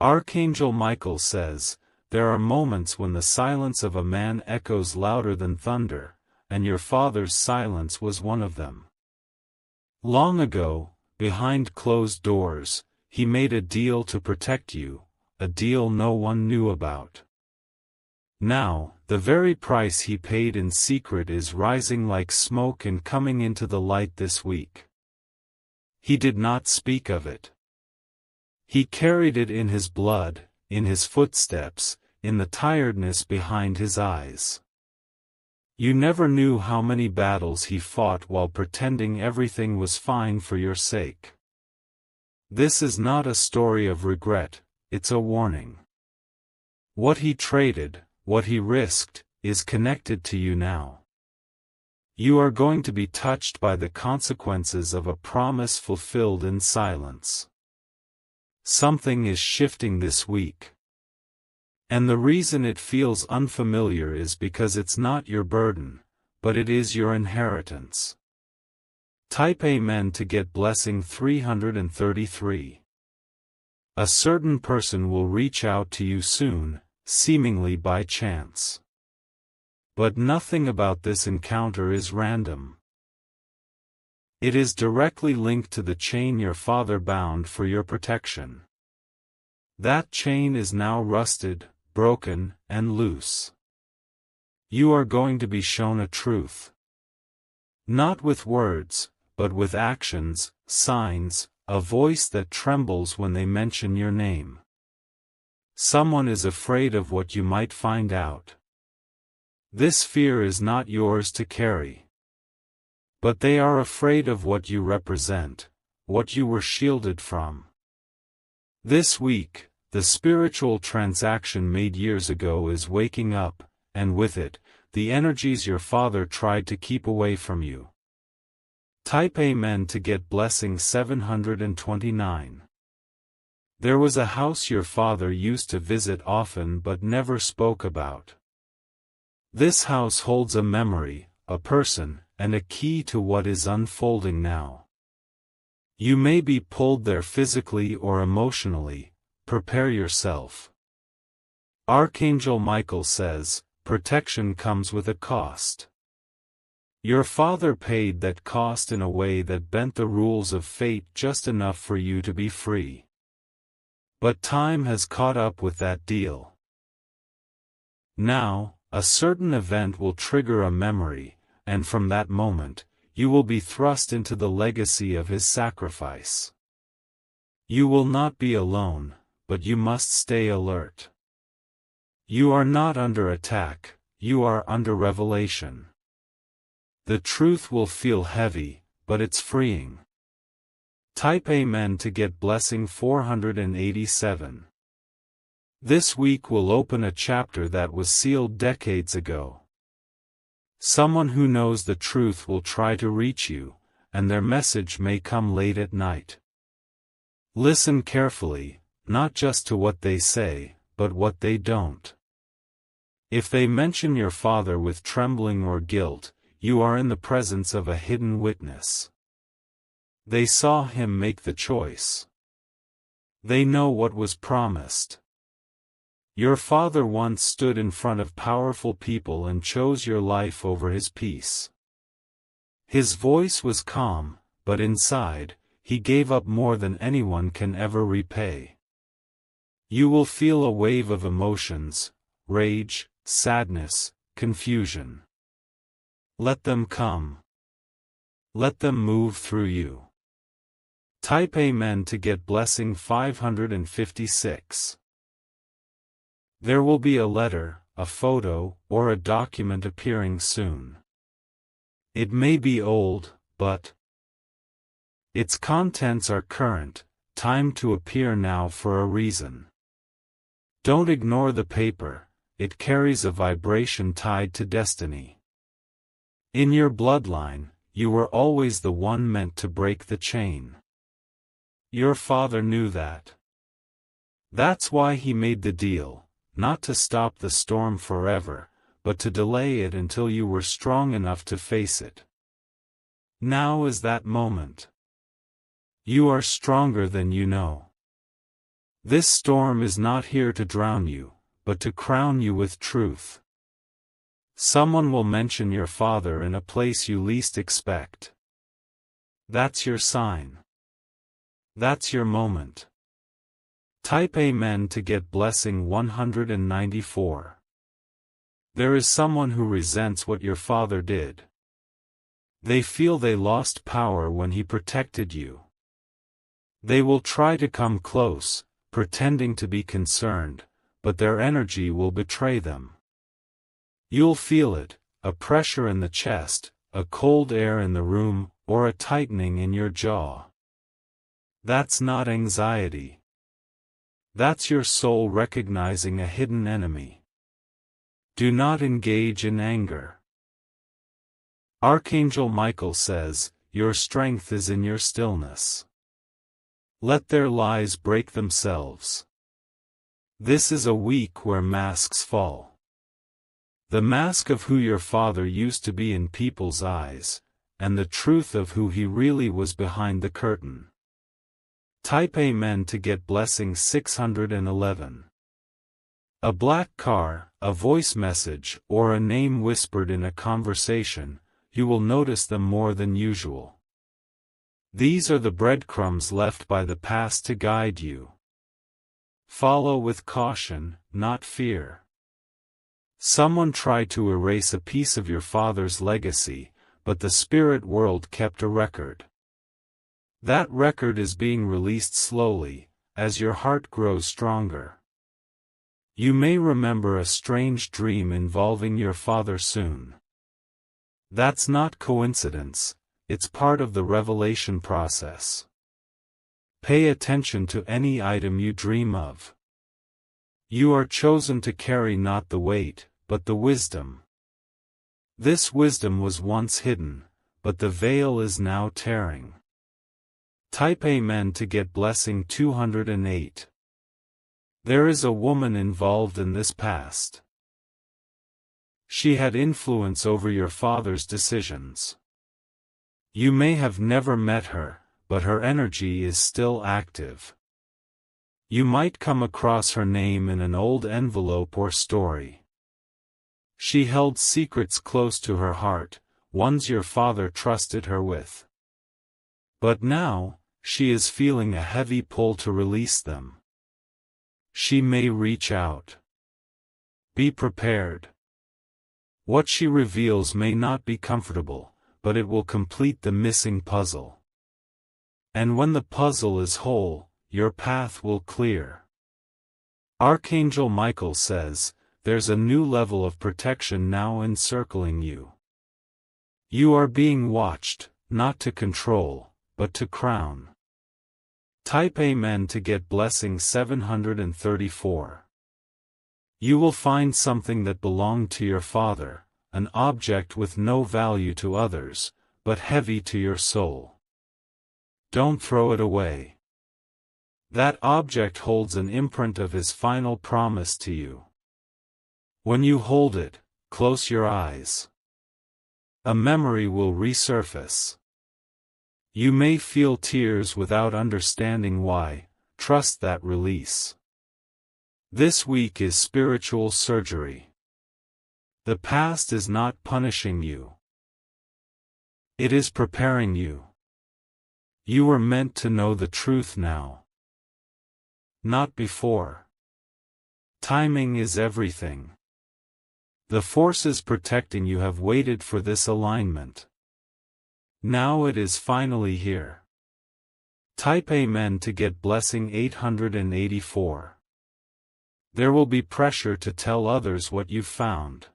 Archangel Michael says, "There are moments when the silence of a man echoes louder than thunder, and your father's silence was one of them. Long ago, behind closed doors, he made a deal to protect you, a deal no one knew about. Now, the very price he paid in secret is rising like smoke and coming into the light this week. He did not speak of it. He carried it in his blood, in his footsteps, in the tiredness behind his eyes. You never knew how many battles he fought while pretending everything was fine for your sake. This is not a story of regret, it's a warning. What he traded, what he risked, is connected to you now. You are going to be touched by the consequences of a promise fulfilled in silence. Something is shifting this week. And the reason it feels unfamiliar is because it's not your burden, but it is your inheritance. Type Amen to get blessing 333. A certain person will reach out to you soon, seemingly by chance. But nothing about this encounter is random. It is directly linked to the chain your father bound for your protection. That chain is now rusted, broken, and loose. You are going to be shown a truth. Not with words, but with actions, signs, a voice that trembles when they mention your name. Someone is afraid of what you might find out. This fear is not yours to carry. But they are afraid of what you represent, what you were shielded from. This week, the spiritual transaction made years ago is waking up, and with it, the energies your father tried to keep away from you. Type Amen to get blessing 729. There was a house your father used to visit often but never spoke about. This house holds a memory, a person, and a key to what is unfolding now. You may be pulled there physically or emotionally. Prepare yourself. Archangel Michael says, protection comes with a cost. Your father paid that cost in a way that bent the rules of fate just enough for you to be free. But time has caught up with that deal. Now, a certain event will trigger a memory, and from that moment, you will be thrust into the legacy of his sacrifice. You will not be alone, but you must stay alert. You are not under attack, you are under revelation. The truth will feel heavy, but it's freeing. Type Amen to get blessing 487. This week will open a chapter that was sealed decades ago. Someone who knows the truth will try to reach you, and their message may come late at night. Listen carefully, not just to what they say, but what they don't. If they mention your father with trembling or guilt, you are in the presence of a hidden witness. They saw him make the choice. They know what was promised. Your father once stood in front of powerful people and chose your life over his peace. His voice was calm, but inside, he gave up more than anyone can ever repay. You will feel a wave of emotions, rage, sadness, confusion. Let them come. Let them move through you. Type Amen to get blessing 556. There will be a letter, a photo, or a document appearing soon. It may be old, but its contents are current, time to appear now for a reason. Don't ignore the paper, it carries a vibration tied to destiny. In your bloodline, you were always the one meant to break the chain. Your father knew that. That's why he made the deal, not to stop the storm forever, but to delay it until you were strong enough to face it. Now is that moment. You are stronger than you know. This storm is not here to drown you, but to crown you with truth. Someone will mention your father in a place you least expect. That's your sign. That's your moment. Type Amen to get blessing 194. There is someone who resents what your father did. They feel they lost power when he protected you. They will try to come close, pretending to be concerned, but their energy will betray them. You'll feel it, a pressure in the chest, a cold air in the room, or a tightening in your jaw. That's not anxiety. That's your soul recognizing a hidden enemy. Do not engage in anger. Archangel Michael says, your strength is in your stillness. Let their lies break themselves. This is a week where masks fall. The mask of who your father used to be in people's eyes, and the truth of who he really was behind the curtain. Type Amen to get blessing 611. A black car, a voice message, or a name whispered in a conversation, you will notice them more than usual. These are the breadcrumbs left by the past to guide you. Follow with caution, not fear. Someone tried to erase a piece of your father's legacy, but the spirit world kept a record. That record is being released slowly, as your heart grows stronger. You may remember a strange dream involving your father soon. That's not coincidence, it's part of the revelation process. Pay attention to any item you dream of. You are chosen to carry not the weight, but the wisdom. This wisdom was once hidden, but the veil is now tearing. Type Amen to get blessing 208. There is a woman involved in this past. She had influence over your father's decisions. You may have never met her, but her energy is still active. You might come across her name in an old envelope or story. She held secrets close to her heart, ones your father trusted her with. But now, she is feeling a heavy pull to release them. She may reach out. Be prepared. What she reveals may not be comfortable, but it will complete the missing puzzle. And when the puzzle is whole, your path will clear. Archangel Michael says, there's a new level of protection now encircling you. You are being watched, not to control, but to crown. Type Amen to get blessing 734. You will find something that belonged to your father, an object with no value to others, but heavy to your soul. Don't throw it away. That object holds an imprint of his final promise to you. When you hold it, close your eyes. A memory will resurface. You may feel tears without understanding why. Trust that release. This week is spiritual surgery. The past is not punishing you. It is preparing you. You were meant to know the truth now. Not before. Timing is everything. The forces protecting you have waited for this alignment. Now it is finally here. Type Amen to get blessing 884. There will be pressure to tell others what you've found.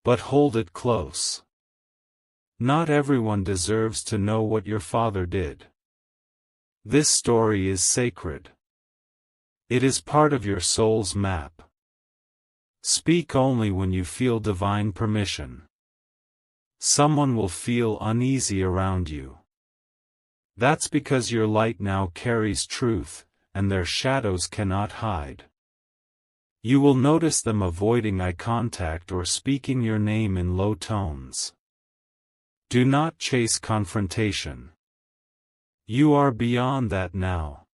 But hold it close. Not everyone deserves to know what your father did. This story is sacred. It is part of your soul's map. Speak only when you feel divine permission. Someone will feel uneasy around you. That's because your light now carries truth, and their shadows cannot hide. You will notice them avoiding eye contact or speaking your name in low tones. Do not chase confrontation. You are beyond that now.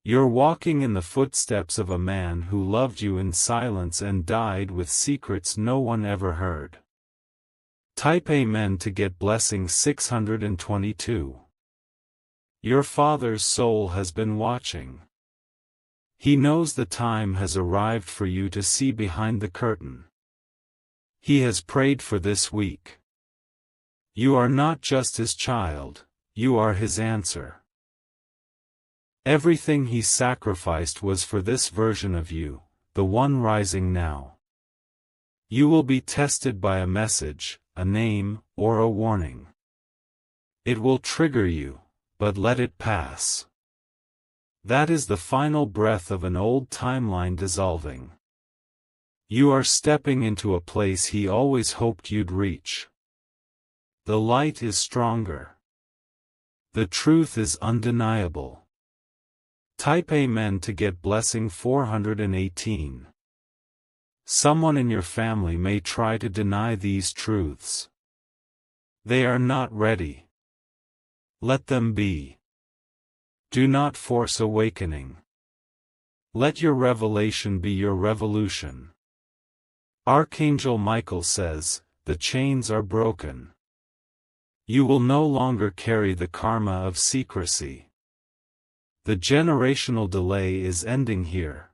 You're walking in the footsteps of a man who loved you in silence and died with secrets no one ever heard. Type Amen to get blessing 622. Your father's soul has been watching. He knows the time has arrived for you to see behind the curtain. He has prayed for this week. You are not just his child, you are his answer. Everything he sacrificed was for this version of you, the one rising now. You will be tested by a message, a name, or a warning. It will trigger you, but let it pass. That is the final breath of an old timeline dissolving. You are stepping into a place he always hoped you'd reach. The light is stronger. The truth is undeniable. Type Amen to get blessing 418. Someone in your family may try to deny these truths. They are not ready. Let them be. Do not force awakening. Let your revelation be your revolution. Archangel Michael says, the chains are broken. You will no longer carry the karma of secrecy. The generational delay is ending here.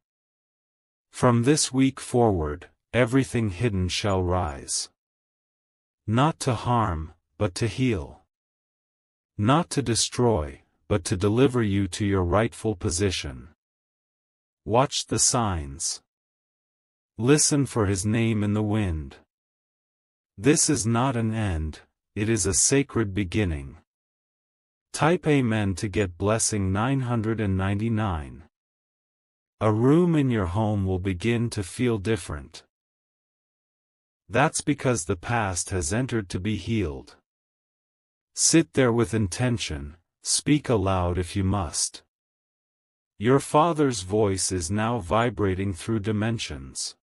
From this week forward, everything hidden shall rise. Not to harm, but to heal. Not to destroy, but to deliver you to your rightful position. Watch the signs. Listen for his name in the wind. This is not an end, it is a sacred beginning. Type Amen to get blessing 999. A room in your home will begin to feel different. That's because the past has entered to be healed. Sit there with intention, speak aloud if you must. Your father's voice is now vibrating through dimensions.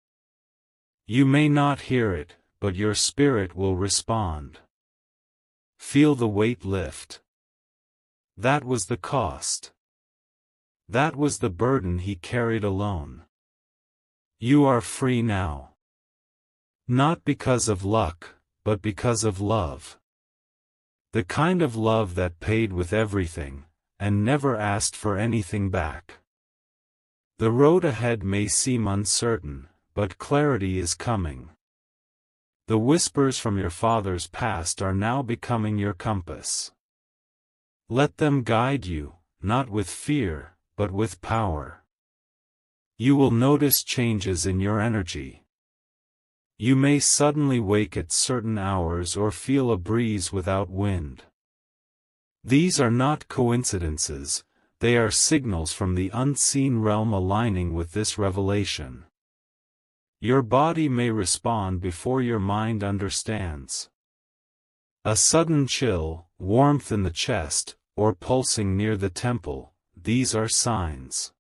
You may not hear it, but your spirit will respond. Feel the weight lift. That was the cost. That was the burden he carried alone. You are free now. Not because of luck, but because of love. The kind of love that paid with everything, and never asked for anything back. The road ahead may seem uncertain, but clarity is coming. The whispers from your father's past are now becoming your compass. Let them guide you, not with fear, but with power. You will notice changes in your energy. You may suddenly wake at certain hours or feel a breeze without wind. These are not coincidences, they are signals from the unseen realm aligning with this revelation. Your body may respond before your mind understands. A sudden chill, warmth in the chest, or pulsing near the temple, these are signs.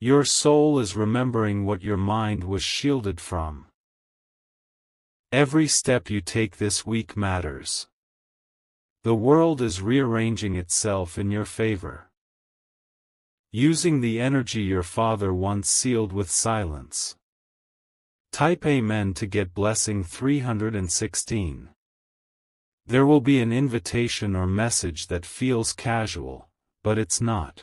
Your soul is remembering what your mind was shielded from. Every step you take this week matters. The world is rearranging itself in your favor. Using the energy your father once sealed with silence. Type Amen to get blessing 316. There will be an invitation or message that feels casual, but it's not.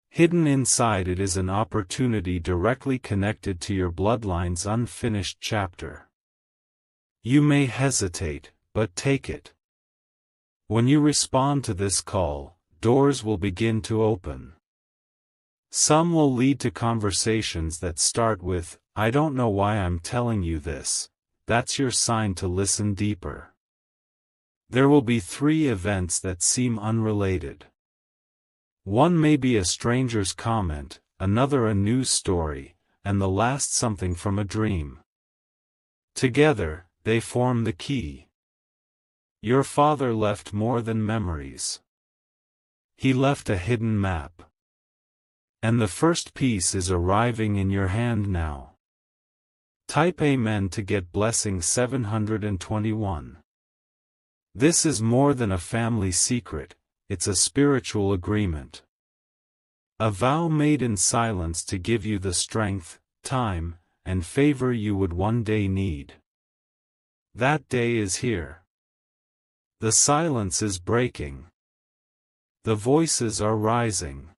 Hidden inside it is an opportunity directly connected to your bloodline's unfinished chapter. You may hesitate, but take it. When you respond to this call, doors will begin to open. Some will lead to conversations that start with, "I don't know why I'm telling you this." That's your sign to listen deeper. There will be 3 events that seem unrelated. One may be a stranger's comment, another a news story, and the last something from a dream. Together, they form the key. Your father left more than memories. He left a hidden map. And the first piece is arriving in your hand now. Type Amen to get blessing 721. This is more than a family secret, it's a spiritual agreement. A vow made in silence to give you the strength, time, and favor you would one day need. That day is here. The silence is breaking. The voices are rising.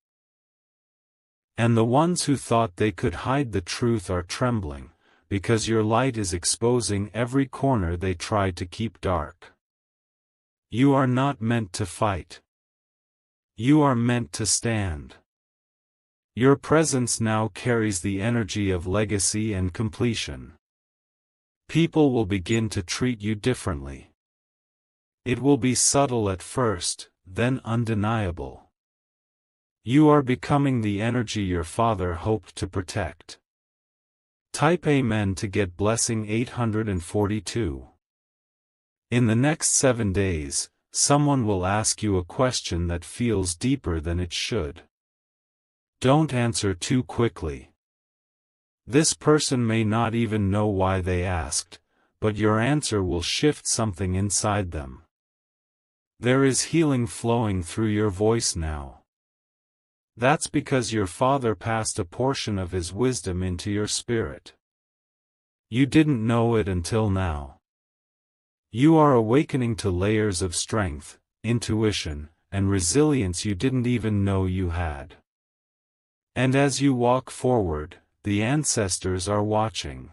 And the ones who thought they could hide the truth are trembling, because your light is exposing every corner they tried to keep dark. You are not meant to fight. You are meant to stand. Your presence now carries the energy of legacy and completion. People will begin to treat you differently. It will be subtle at first, then undeniable. You are becoming the energy your father hoped to protect. Type Amen to get blessing 842. In the next 7 days, someone will ask you a question that feels deeper than it should. Don't answer too quickly. This person may not even know why they asked, but your answer will shift something inside them. There is healing flowing through your voice now. That's because your father passed a portion of his wisdom into your spirit. You didn't know it until now. You are awakening to layers of strength, intuition, and resilience you didn't even know you had. And as you walk forward, the ancestors are watching.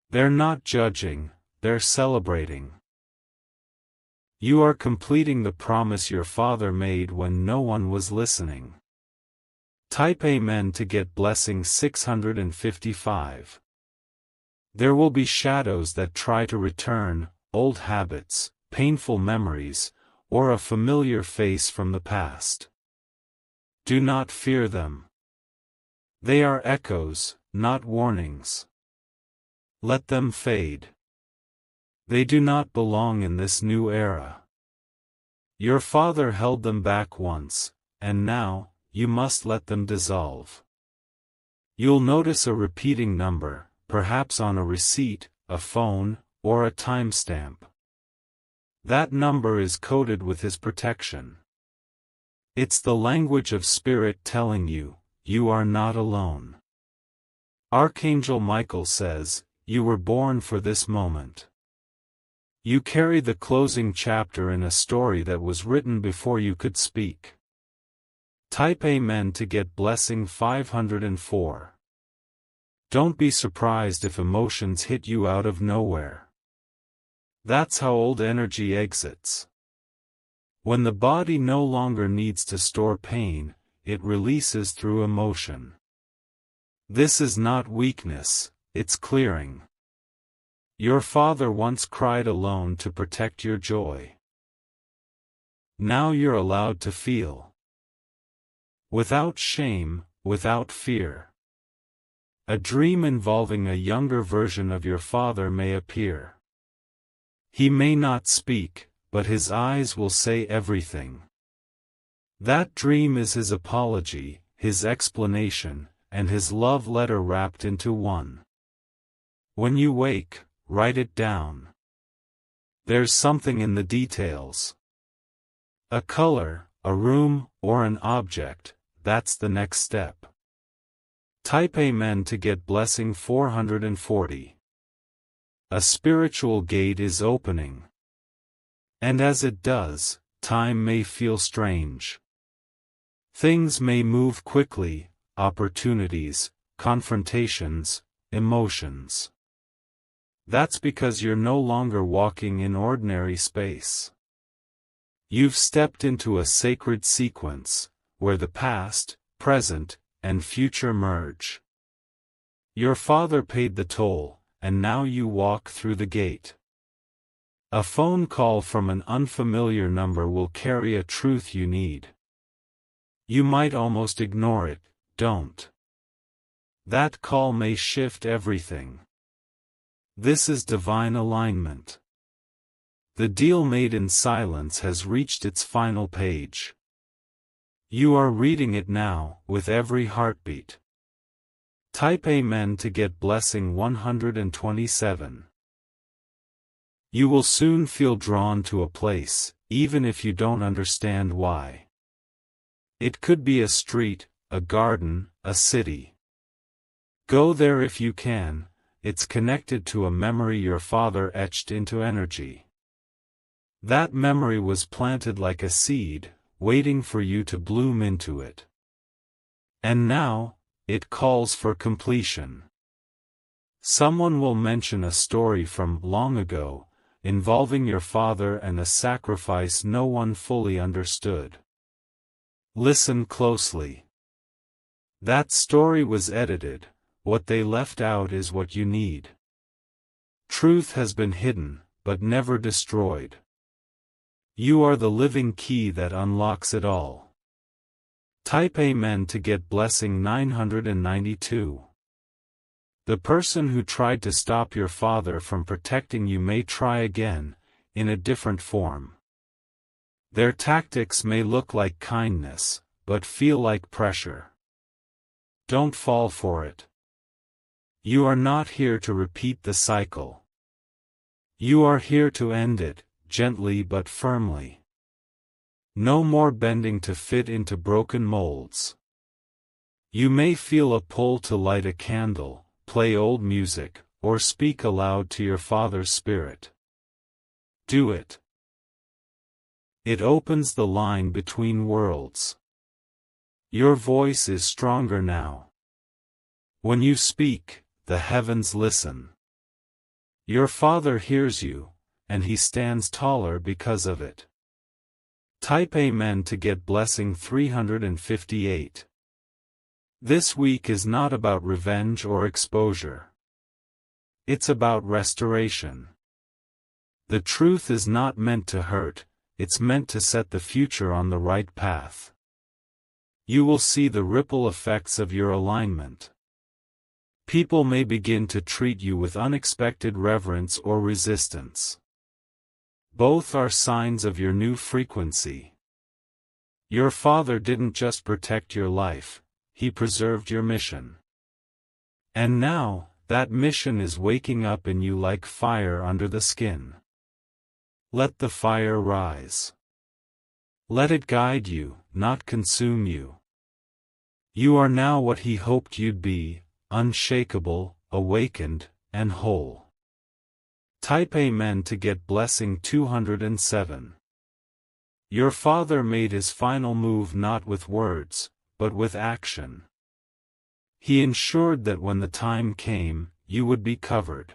They're not judging, they're celebrating. You are completing the promise your father made when no one was listening. Type Amen to get blessing 655. There will be shadows that try to return, old habits, painful memories, or a familiar face from the past. Do not fear them. They are echoes, not warnings. Let them fade. They do not belong in this new era. Your father held them back once, and now, you must let them dissolve. You'll notice a repeating number, perhaps on a receipt, a phone, or a timestamp. That number is coded with his protection. It's the language of spirit telling you, you are not alone. Archangel Michael says, you were born for this moment. You carry the closing chapter in a story that was written before you could speak. Type Amen to get blessing 504. Don't be surprised if emotions hit you out of nowhere. That's how old energy exits. When the body no longer needs to store pain, it releases through emotion. This is not weakness, it's clearing. Your father once cried alone to protect your joy. Now you're allowed to feel. Without shame, without fear. A dream involving a younger version of your father may appear. He may not speak, but his eyes will say everything. That dream is his apology, his explanation, and his love letter wrapped into one. When you wake, write it down. There's something in the details. A color, a room, or an object, that's the next step. Type Amen to get blessing 440. A spiritual gate is opening. And as it does, time may feel strange. Things may move quickly, opportunities, confrontations, emotions. That's because you're no longer walking in ordinary space. You've stepped into a sacred sequence, where the past, present, and future merge. Your father paid the toll, and now you walk through the gate. A phone call from an unfamiliar number will carry a truth you need. You might almost ignore it, don't. That call may shift everything. This is divine alignment. The deal made in silence has reached its final page. You are reading it now, with every heartbeat. Type Amen to get blessing 127. You will soon feel drawn to a place, even if you don't understand why. It could be a street, a garden, a city. Go there if you can, it's connected to a memory your father etched into energy. That memory was planted like a seed, waiting for you to bloom into it. And now, it calls for completion. Someone will mention a story from long ago, involving your father and a sacrifice no one fully understood. Listen closely. That story was edited, what they left out is what you need. Truth has been hidden, but never destroyed. You are the living key that unlocks it all. Type Amen to get blessing 992. The person who tried to stop your father from protecting you may try again, in a different form. Their tactics may look like kindness, but feel like pressure. Don't fall for it. You are not here to repeat the cycle. You are here to end it, gently but firmly. No more bending to fit into broken molds. You may feel a pull to light a candle, play old music, or speak aloud to your father's spirit. Do it. It opens the line between worlds. Your voice is stronger now. When you speak, the heavens listen. Your father hears you, and he stands taller because of it. Type Amen to get blessing 358. This week is not about revenge or exposure. It's about restoration. The truth is not meant to hurt, it's meant to set the future on the right path. You will see the ripple effects of your alignment. People may begin to treat you with unexpected reverence or resistance. Both are signs of your new frequency. Your father didn't just protect your life, he preserved your mission. And now, that mission is waking up in you like fire under the skin. Let the fire rise. Let it guide you, not consume you. You are now what he hoped you'd be, unshakable, awakened, and whole. Type Amen to get blessing 207. Your father made his final move not with words, but with action. He ensured that when the time came, you would be covered.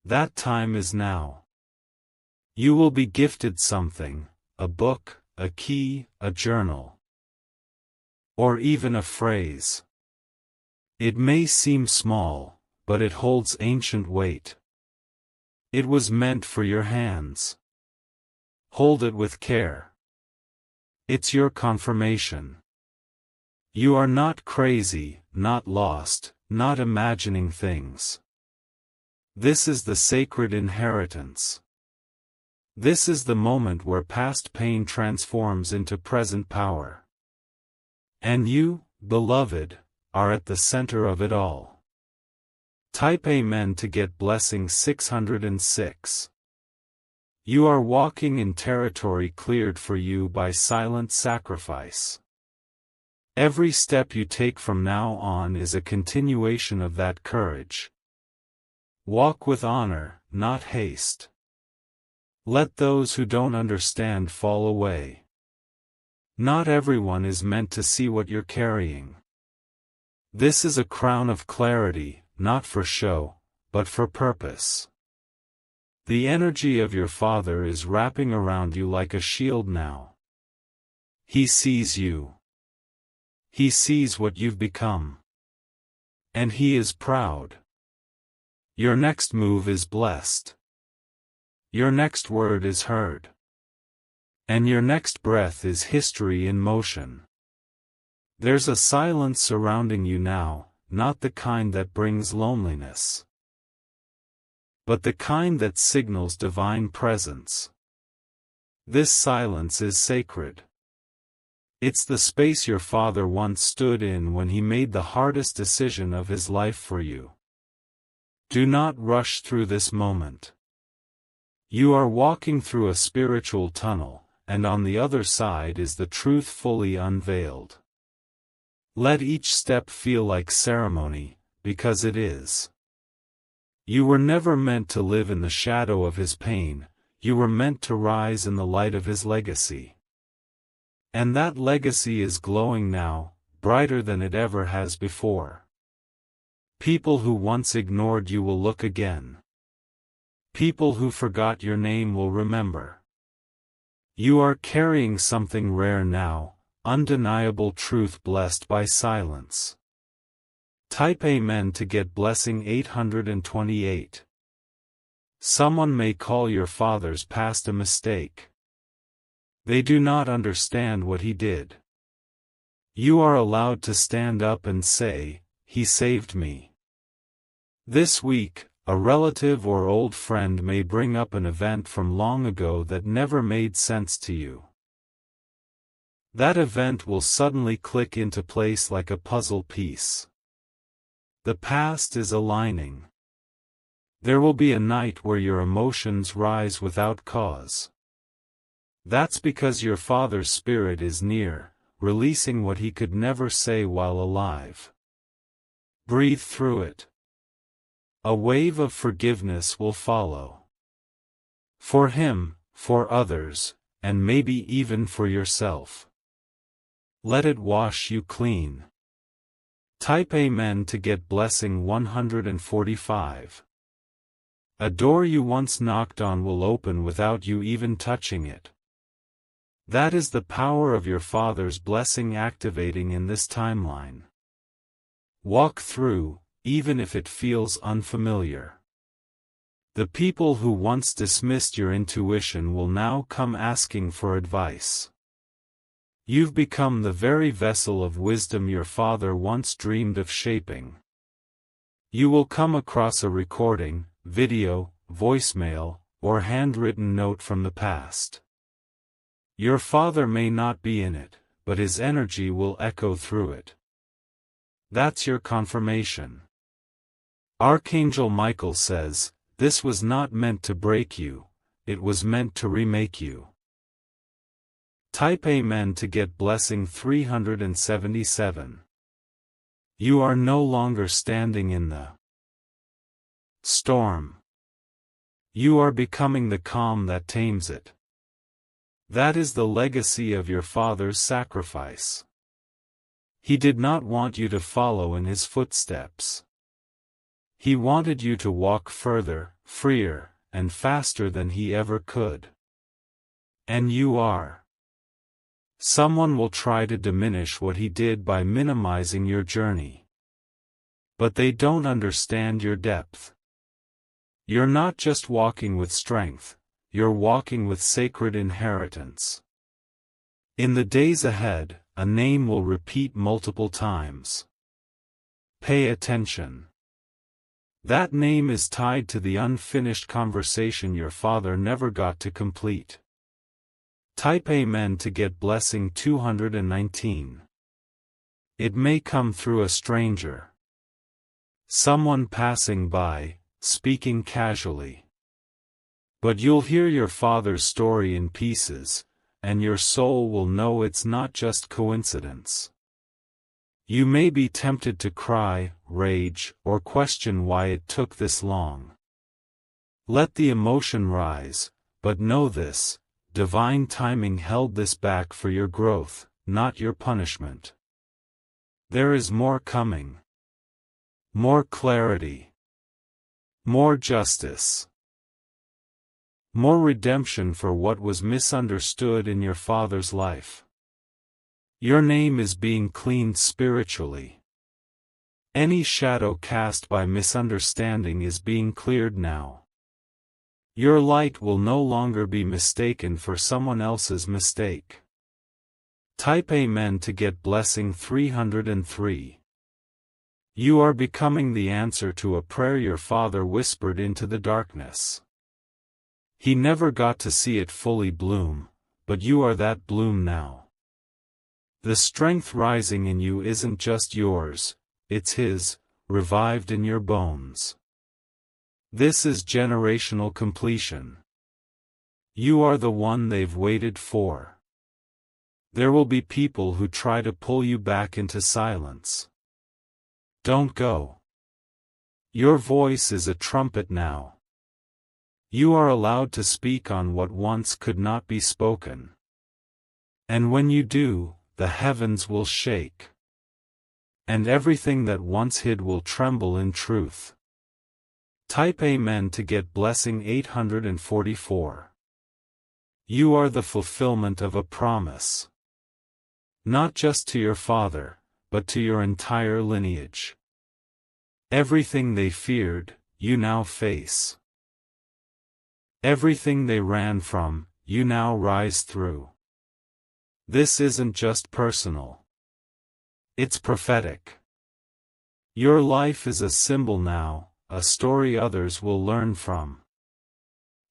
That time is now. You will be gifted something, a book, a key, a journal, or even a phrase. It may seem small, but it holds ancient weight. It was meant for your hands. Hold it with care. It's your confirmation. You are not crazy, not lost, not imagining things. This is the sacred inheritance. This is the moment where past pain transforms into present power. And you, beloved, are at the center of it all. Type Amen to get blessing 606. You are walking in territory cleared for you by silent sacrifice. Every step you take from now on is a continuation of that courage. Walk with honor, not haste. Let those who don't understand fall away. Not everyone is meant to see what you're carrying. This is a crown of clarity, not for show, but for purpose. The energy of your father is wrapping around you like a shield now. He sees you. He sees what you've become. And he is proud. Your next move is blessed. Your next word is heard. And your next breath is history in motion. There's a silence surrounding you now, not the kind that brings loneliness, but the kind that signals divine presence. This silence is sacred. It's the space your father once stood in when he made the hardest decision of his life for you. Do not rush through this moment. You are walking through a spiritual tunnel, and on the other side is the truth fully unveiled. Let each step feel like ceremony, because it is. You were never meant to live in the shadow of his pain, you were meant to rise in the light of his legacy. And that legacy is glowing now, brighter than it ever has before. People who once ignored you will look again. People who forgot your name will remember. You are carrying something rare now, undeniable truth blessed by silence. Type Amen to get blessing 828. Someone may call your father's past a mistake. They do not understand what he did. You are allowed to stand up and say, "He saved me." This week, a relative or old friend may bring up an event from long ago that never made sense to you. That event will suddenly click into place like a puzzle piece. The past is aligning. There will be a night where your emotions rise without cause. That's because your father's spirit is near, releasing what he could never say while alive. Breathe through it. A wave of forgiveness will follow. For him, for others, and maybe even for yourself. Let it wash you clean. Type Amen to get blessing 145. A door you once knocked on will open without you even touching it. That is the power of your father's blessing activating in this timeline. Walk through, even if it feels unfamiliar. The people who once dismissed your intuition will now come asking for advice. You've become the very vessel of wisdom your father once dreamed of shaping. You will come across a recording, video, voicemail, or handwritten note from the past. Your father may not be in it, but his energy will echo through it. That's your confirmation. Archangel Michael says, "This was not meant to break you, it was meant to remake you." Type Amen to get blessing 377. You are no longer standing in the storm. You are becoming the calm that tames it. That is the legacy of your father's sacrifice. He did not want you to follow in his footsteps. He wanted you to walk further, freer, and faster than he ever could. And you are. Someone will try to diminish what he did by minimizing your journey. But they don't understand your depth. You're not just walking with strength, you're walking with sacred inheritance. In the days ahead, a name will repeat multiple times. Pay attention. That name is tied to the unfinished conversation your father never got to complete. Type Amen to get blessing 219. It may come through a stranger. Someone passing by, speaking casually. But you'll hear your father's story in pieces, and your soul will know it's not just coincidence. You may be tempted to cry, rage, or question why it took this long. Let the emotion rise, but know this, divine timing held this back for your growth, not your punishment. There is more coming. More clarity. More justice. More redemption for what was misunderstood in your father's life. Your name is being cleaned spiritually. Any shadow cast by misunderstanding is being cleared now. Your light will no longer be mistaken for someone else's mistake. Type Amen to get blessing 303. You are becoming the answer to a prayer your father whispered into the darkness. He never got to see it fully bloom, but you are that bloom now. The strength rising in you isn't just yours, it's his, revived in your bones. This is generational completion. You are the one they've waited for. There will be people who try to pull you back into silence. Don't go. Your voice is a trumpet now. You are allowed to speak on what once could not be spoken. And when you do, the heavens will shake. And everything that once hid will tremble in truth. Type Amen to get blessing 844. You are the fulfillment of a promise. Not just to your father, but to your entire lineage. Everything they feared, you now face. Everything they ran from, you now rise through. This isn't just personal. It's prophetic. Your life is a symbol now, a story others will learn from.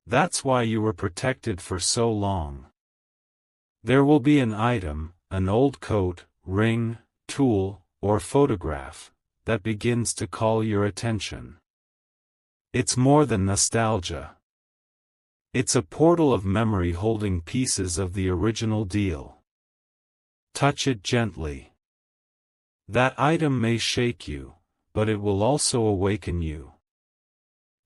That's why you were protected for so long. There will be an item, an old coat, ring, tool, or photograph, that begins to call your attention. It's more than nostalgia. It's a portal of memory holding pieces of the original deal. Touch it gently. That item may shake you, but it will also awaken you.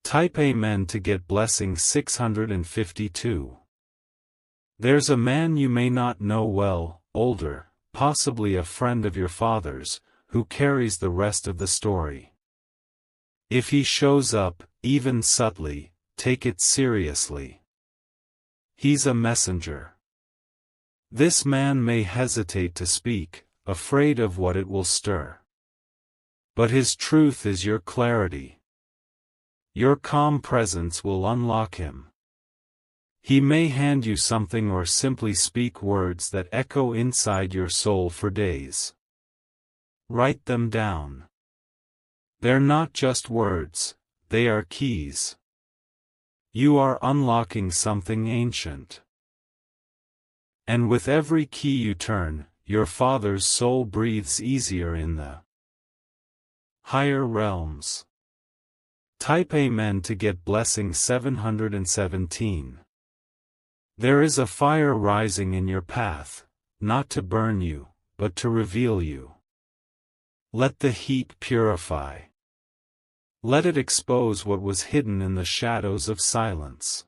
Type Amen to get blessing 652. There's a man you may not know well, older, possibly a friend of your father's, who carries the rest of the story. If he shows up, even subtly, take it seriously. He's a messenger. This man may hesitate to speak, afraid of what it will stir. But his truth is your clarity. Your calm presence will unlock him. He may hand you something or simply speak words that echo inside your soul for days. Write them down. They're not just words, they are keys. You are unlocking something ancient. And with every key you turn, your father's soul breathes easier in the higher realms. Type Amen to get blessing 717. There is a fire rising in your path, not to burn you, but to reveal you. Let the heat purify. Let it expose what was hidden in the shadows of silence.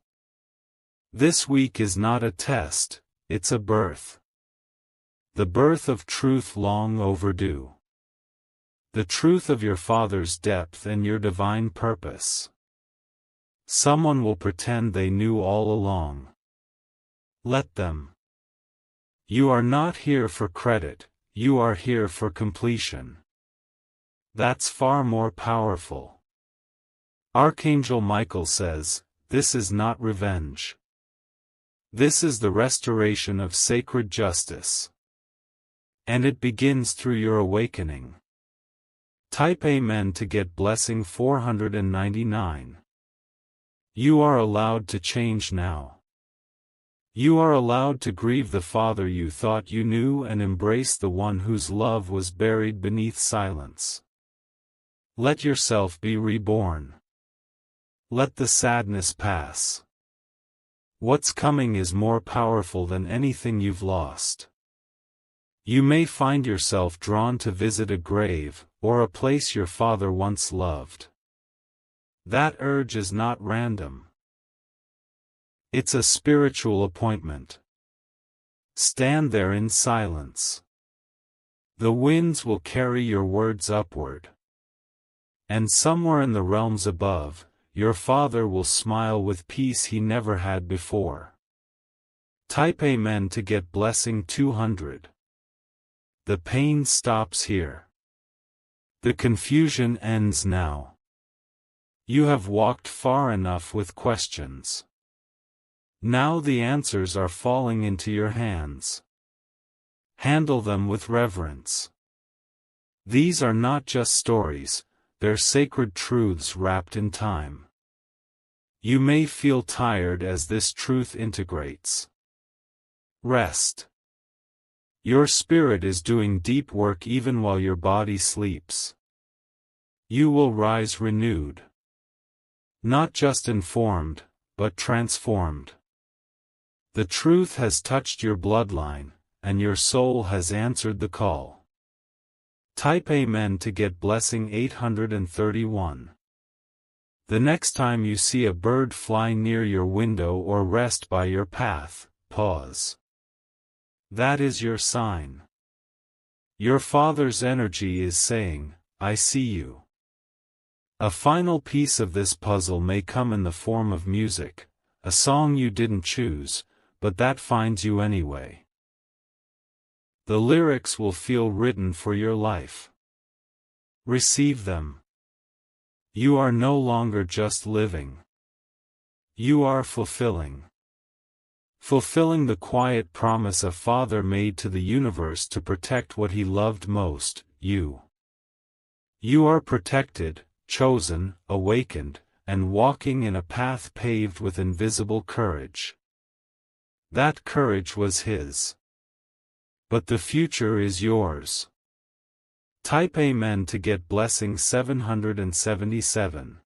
This week is not a test, it's a birth. The birth of truth long overdue. The truth of your father's depth and your divine purpose. Someone will pretend they knew all along. Let them. You are not here for credit, you are here for completion. That's far more powerful. Archangel Michael says, this is not revenge. This is the restoration of sacred justice. And it begins through your awakening. Type Amen to get blessing 499. You are allowed to change now. You are allowed to grieve the father you thought you knew and embrace the one whose love was buried beneath silence. Let yourself be reborn. Let the sadness pass. What's coming is more powerful than anything you've lost. You may find yourself drawn to visit a grave, or a place your father once loved. That urge is not random. It's a spiritual appointment. Stand there in silence. The winds will carry your words upward. And somewhere in the realms above, your father will smile with peace he never had before. Type Amen to get blessing 200. The pain stops here. The confusion ends now. You have walked far enough with questions. Now the answers are falling into your hands. Handle them with reverence. These are not just stories, they're sacred truths wrapped in time. You may feel tired as this truth integrates. Rest. Your spirit is doing deep work even while your body sleeps. You will rise renewed. Not just informed, but transformed. The truth has touched your bloodline, and your soul has answered the call. Type Amen to get blessing 831. The next time you see a bird fly near your window or rest by your path, pause. That is your sign. Your Father's energy is saying, I see you. A final piece of this puzzle may come in the form of music, a song you didn't choose, but that finds you anyway. The lyrics will feel written for your life. Receive them. You are no longer just living. You are fulfilling. Fulfilling the quiet promise a father made to the universe to protect what he loved most, you. You are protected, chosen, awakened, and walking in a path paved with invisible courage. That courage was his. But the future is yours. Type Amen to get blessing 777.